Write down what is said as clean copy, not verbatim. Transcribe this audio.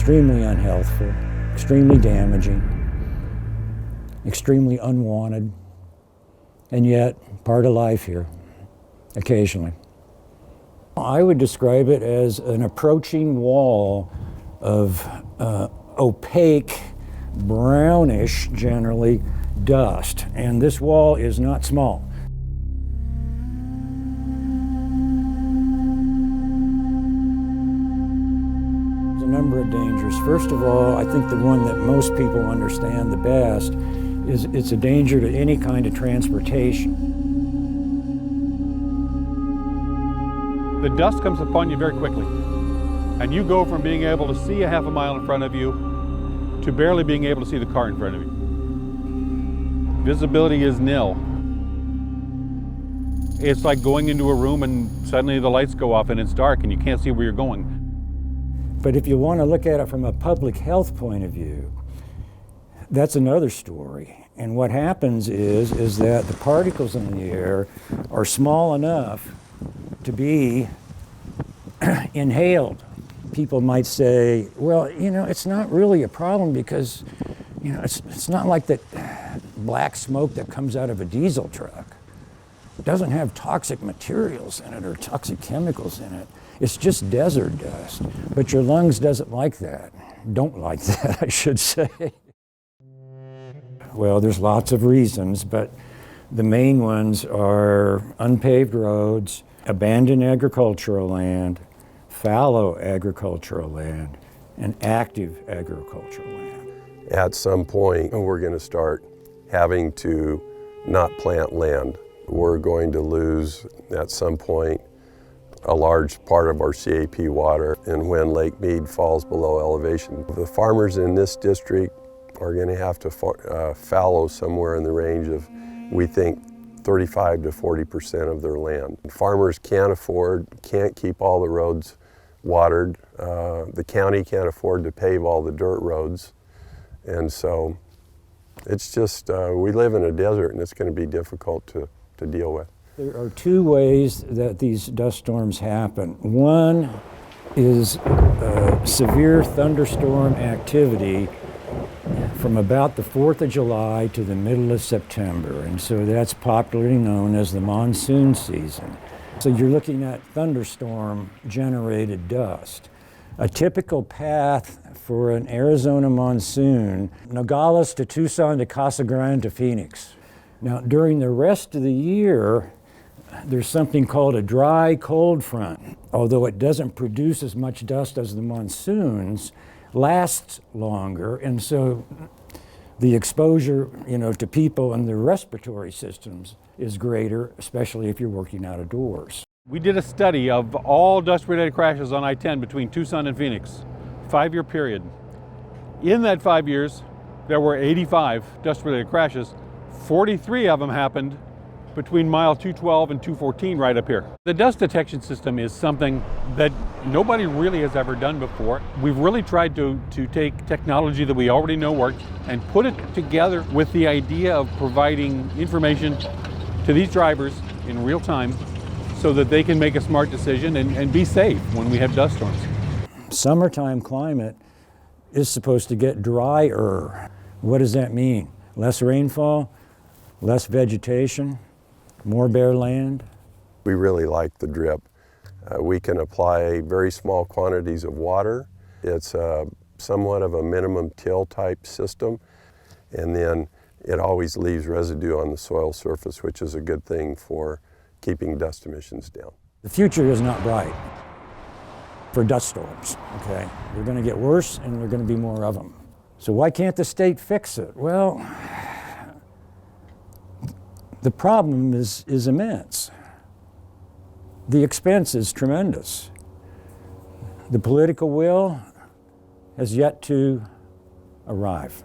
extremely unhealthful, extremely damaging, extremely unwanted, and yet part of life here, occasionally. I would describe it as an approaching wall of opaque, brownish, generally, dust. And this wall is not small. There's a number of dangers. First of all, I think the one that most people understand the best is it's a danger to any kind of transportation. The dust comes upon you very quickly, and you go from being able to see a half a mile in front of you to barely being able to see the car in front of you. Visibility is nil. It's like going into a room and suddenly the lights go off and it's dark and you can't see where you're going. But if you want to look at it from a public health point of view, that's another story. And what happens is that the particles in the air are small enough to be inhaled. People might say, well, you know, it's not really a problem because, you know, it's not like that black smoke that comes out of a diesel truck. It doesn't have toxic materials in it or toxic chemicals in it. It's just desert dust. But your lungs don't like that, I should say. Well, there's lots of reasons, but the main ones are unpaved roads, abandoned agricultural land, fallow agricultural land, and active agricultural land. At some point, we're going to start having to not plant land. We're going to lose, at some point, a large part of our CAP water, and when Lake Mead falls below elevation. The farmers in this district are going to have to fallow somewhere in the range of, we think, 35 to 40% of their land. Farmers can't keep all the roads watered. The county can't afford to pave all the dirt roads. And so it's just, we live in a desert and it's going to be difficult to deal with. There are two ways that these dust storms happen. One is severe thunderstorm activity from about the 4th of July to the middle of September, and so that's popularly known as the monsoon season. So you're looking at thunderstorm-generated dust. A typical path for an Arizona monsoon, Nogales to Tucson to Casa Grande to Phoenix. Now, during the rest of the year, there's something called a dry cold front. Although it doesn't produce as much dust as the monsoons, lasts longer, and so the exposure, you know, to people and their respiratory systems is greater, especially if you're working outdoors. We did a study of all dust-related crashes on I-10 between Tucson and Phoenix, 5-year period. In that 5 years, there were 85 dust-related crashes. 43 of them happened between mile 212 and 214 right up here. The dust detection system is something that nobody really has ever done before. We've really tried to take technology that we already know works and put it together with the idea of providing information to these drivers in real time so that they can make a smart decision and be safe when we have dust storms. Summertime climate is supposed to get drier. What does that mean? Less rainfall, less vegetation, more bare land? We really like the drip. We can apply very small quantities of water. It's somewhat of a minimum till type system, and then it always leaves residue on the soil surface, which is a good thing for keeping dust emissions down. The future is not bright for dust storms, okay? They're going to get worse and there are going to be more of them. So why can't the state fix it? Well, the problem is immense. The expense is tremendous. The political will has yet to arrive.